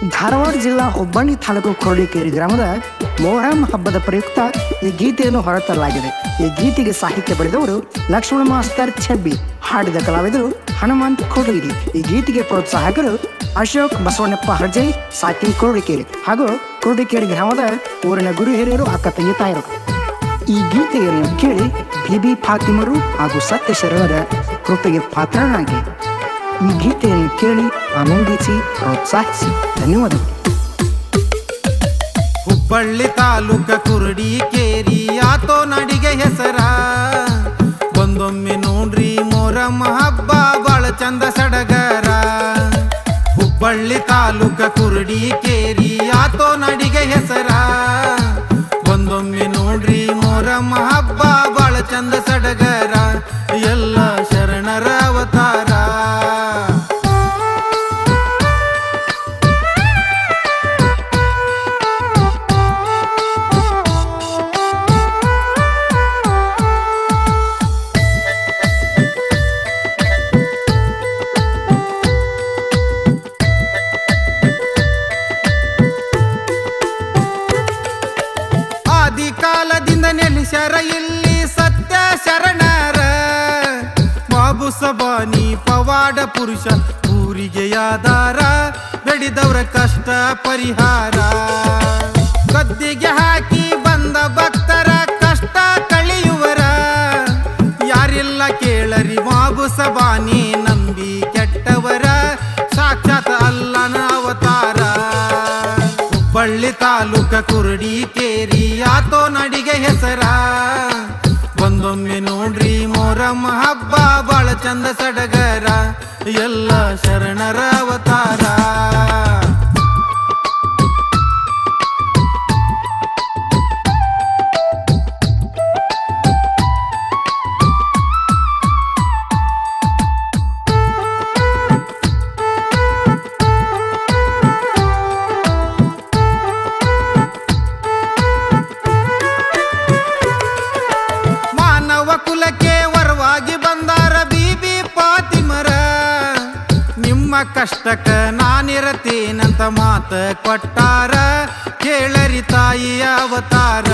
ಧಾರವಾಡ ಜಿಲ್ಲಾ ಹುಬ್ಬಳ್ಳಿ ತಾಲೂಕು ಕೊರಡಿಕೇರಿ ಗ್ರಾಮದ ಮೊಹರಂ ಹಬ್ಬದ ಪ್ರಯುಕ್ತ ಈ ಗೀತೆಯನ್ನು ಹೊರತರಲಾಗಿದೆ. ಈ ಗೀತೆಗೆ ಸಾಹಿತ್ಯ ಬರೆದವರು ಲಕ್ಷ್ಮಣ ಮಾಸ್ತರ್ ಛಬ್ಬಿ, ಹಾಡಿದ ಕಲಾವಿದರು ಹನುಮಂತ್ ಕೊಡಗಿರಿ. ಈ ಗೀತೆಗೆ ಪ್ರೋತ್ಸಾಹಕರು ಅಶೋಕ್ ಬಸವಣ್ಣಪ್ಪ ಹರ್ಜೈ, ಸಾಕಿ ಕೊರಡಿಕೇರಿ ಹಾಗೂ ಕೊರಡಿಕೇರಿ ಗ್ರಾಮದ ಊರಿನ ಗುರು ಹಿರಿಯರು, ಅಕ್ಕ ತಂಗಿ ತಾಯರು. ಈ ಗೀತೆಯನ್ನು ಕೇಳಿ ಬಿಬಿ ಫಾತಿಮರು ಹಾಗೂ ಸತ್ಯ ಶರಣರ ಕೃಪೆಗೆ ಪಾತ್ರನಾಗಿ ಈ ಗೀತೆಯನ್ನು ಕೇಳಿ ಆನಂದಿಸಿ ಪ್ರೋತ್ಸಾಹಿಸಿ. ಧನ್ಯವಾದಗಳು. ಹುಬ್ಬಳ್ಳಿ ತಾಲೂಕ ಕುರಡಿಕೇರಿ ಆತೋ ನಡಿಗೆ ಹೆಸರ, ಒಂದೊಮ್ಮೆ ನೋಡ್ರಿ ಮೊಹರಂ ಹಬ್ಬ ಬಾಳ ಚಂದ ಸಡಗರ. ಹುಬ್ಬಳ್ಳಿ ತಾಲೂಕ ಕುರಡಿಕೇರಿ ಆತೋ ನಡಿಗೆ ಹೆಸರ, ಒಂದೊಮ್ಮೆ ನೋಡ್ರಿ ಮೊಹರಂ ಹಬ್ಬ ಬಾಳ ಚಂದ ಸಡಗರ. ಎಲ್ಲ ಶರಣರ ಅವತಾರ. ಕಾಲದಿಂದ ನೆಲೆಸ್ಯಾರ ಇಲ್ಲಿ ಸತ್ಯ ಶರಣರ, ಬಾಬು ಸಬಾನಿ ಪವಾಡ ಪುರುಷ ಊರಿಗೆ ಆಧಾರ, ಬೆಳೆದವರ ಕಷ್ಟ ಪರಿಹಾರ. ಗದ್ದಿಗೆ ಹಾಕಿ ಬಂದ ಭಕ್ತರ ಕಷ್ಟ ಕಳೆಯುವರ, ಯಾರಿಲ್ಲ ಕೇಳರಿ ಬಾಬು ಸಬಾನಿ ನಂಬಿ ಕೆಟ್ಟವರ, ಸಾಕ್ಷಾತ್ ಅಲ್ಲನ ಅವತಾರ. ಹುಬ್ಬಳ್ಳಿ ತಾಲೂಕ ಕುರಡಿಕೇರಿ ಆತೋ ನಡಿಗೆ ಹೆಸರ, ಒಂದೊಮ್ಮೆ ನೋಡ್ರಿ ಮೊಹರಂ ಹಬ್ಬ ಬಾಳ ಚಂದ ಸಡಗರ. ಎಲ್ಲ ಶರಣರ ಅವತಾರ. ಕುಲಕ್ಕೆ ವರವಾಗಿ ಬಂದಾರ ಬಿಬಿ ಫಾತಿಮರ, ನಿಮ್ಮ ಕಷ್ಟಕ್ಕ ನಾನಿರತೇನಂತ ಮಾತ ಕೊಟ್ಟಾರ, ಕೇಳರಿ ತಾಯಿಯ ಅವತಾರ.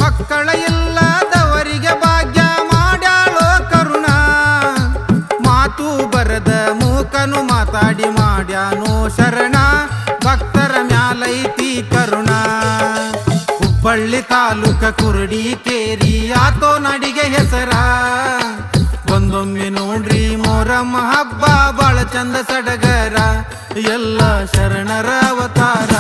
ಮಕ್ಕಳ ಇಲ್ಲದವರಿಗೆ ಭಾಗ್ಯ ಮಾಡ್ಯಾಳೋ ಕರುಣ, ಮಾತು ಬರದ ಮೂಕನು ಮಾತಾಡಿ ಮಾಡ್ಯಾನೋ ಶರಣ, ಭಕ್ತರ ಮ್ಯಾಲೈತಿ ಕರುಣ. ಹುಬ್ಬಳ್ಳಿ ತಾಲೂಕ ಕುರಡಿಕೇರಿ ಆತೋ ನಡಿಗೆ ಹೆಸರ, ಒಂದೊಮ್ಮೆ ನೋಡ್ರಿ ಮೊಹರಂ ಹಬ್ಬ ಬಾಳ ಚಂದ ಸಡಗರ. ಎಲ್ಲ ಶರಣರ ಅವತಾರ.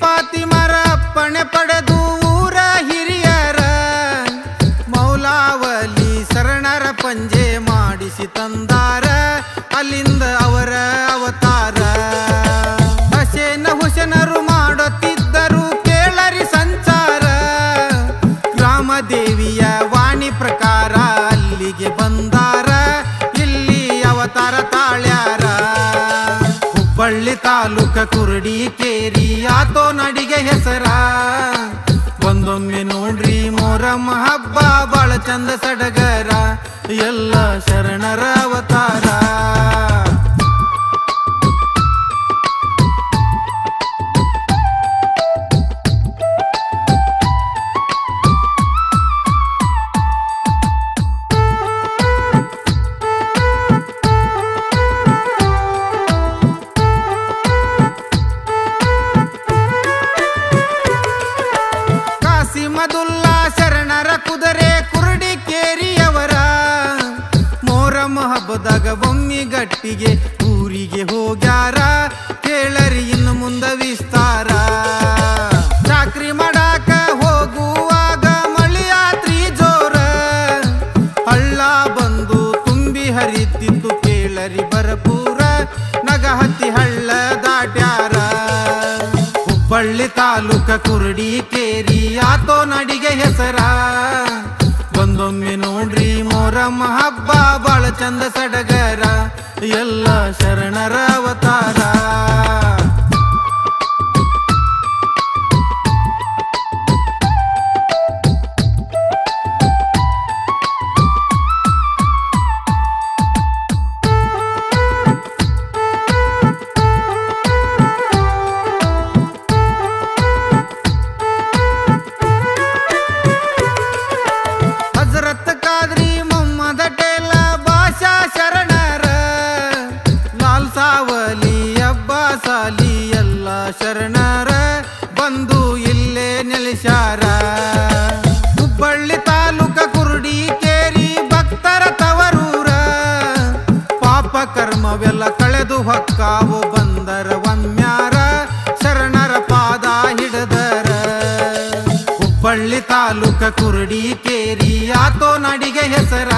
ಫಾತಿಮರ ಅಪ್ಪಣೆ ಪಡೆದು ಊರ ಹಿರಿಯರ, ಮೌಲಾವಲಿ ಶರಣರ ಪಂಜೆ ಮಾಡಿಸಿ ತಂದಾರ, ಅಲ್ಲಿಂದ ಅವರ ಅವತಾರ. ಹಸೇನ ಹುಸೇನರು ಮಾಡುತ್ತಿದ್ದರು ಕೇಳರಿ ಸಂಚಾರ, ಗ್ರಾಮ ದೇವಿಯ ವಾಣಿ ಪ್ರಕಾರ ಅಲ್ಲಿಗೆ ಬಂದಾರ, ಇಲ್ಲಿ ಅವತಾರ ತಾಳ್ಯಾರ. ಹುಬ್ಬಳ್ಳಿ ತಾಲೂಕ ಕುರಡಿಕೇರಿ ಆತೋ ನಡಿಗೆ ಹೆಸರ, ಒಂದೊಮ್ಮೆ ನೋಡ್ರಿ ಮೊಹರಂ ಹಬ್ಬ ಬಾಳ ಚಂದ ಸಡಗರ. ಎಲ್ಲ ಶರಣರ ಅವತಾರ. ಮದುಲ್ಲಾ ಶರಣರ ಕುದುರೆ ಕುರಡಿಕೇರಿಯವರ, ಮೊಹರಂ ಹಬ್ಬದಾಗ ಬೊಮ್ಮಿ ಗಟ್ಟಿಗೆ ಊರಿಗೆ ಹೋಗ್ಯಾರ, ಕೇಳರಿ ಇನ್ನು ಮುಂದ ವಿಸ್ತಾರ. ಚಾಕ್ರಿ ಮಾಡಾಕ ಹೋಗುವಾಗ ಮಳಿಯಾತ್ರಿ ಜೋರ, ಹಳ್ಳ ಬಂದು ತುಂಬಿ ಹರಿತಿತ್ತು ಕೇಳರಿ ಬರಪೂರ, ನಗ ಹತ್ತಿ ಹಳ್ಳ ದಾಟ್ಯಾರ. ಹುಬ್ಬಳ್ಳಿ ತಾಲೂಕ ಕುರಡಿಕೇರಿ ಆತೋ ನಡಿಗೆ ಹೆಸರ, ಮೊಹರಂ ಹಬ್ಬ ಬಾಳ ಚಂದ ಸಡಗರ ಎಲ್ಲ ಶರಣರ ಅವತಾರ. ಶರಣರ ಬಂದು ಇಲ್ಲೇ ನೆಲೆಸಾರ. ಹುಬ್ಬಳ್ಳಿ ತಾಲೂಕ ಕುರುಡಿಕೇರಿ ಭಕ್ತರ ತವರೂರ. ಪಾಪ ಕರ್ಮವೆಲ್ಲ ಕಳೆದು ಹೊಕ್ಕಾವು ಬಂದರ ಒಮ್ಮ್ಯಾರ ಶರಣರ ಪಾದ ಹಿಡದರ. ಹುಬ್ಬಳ್ಳಿ ತಾಲೂಕ ಕುರುಡಿಕೇರಿ ಆತೋ ನಡಿಗೆ ಹೆಸರ.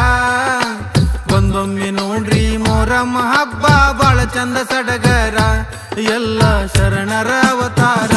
ಒಂದೊಮ್ಮೆ ನೋಡ್ರಿ ಮೊಹರಂ ಹಬ್ಬ ಬಾಳ ಚಂದ ಸಡಗರ ಎಲ್ಲ ಶರಣರ ಅವತಾರ.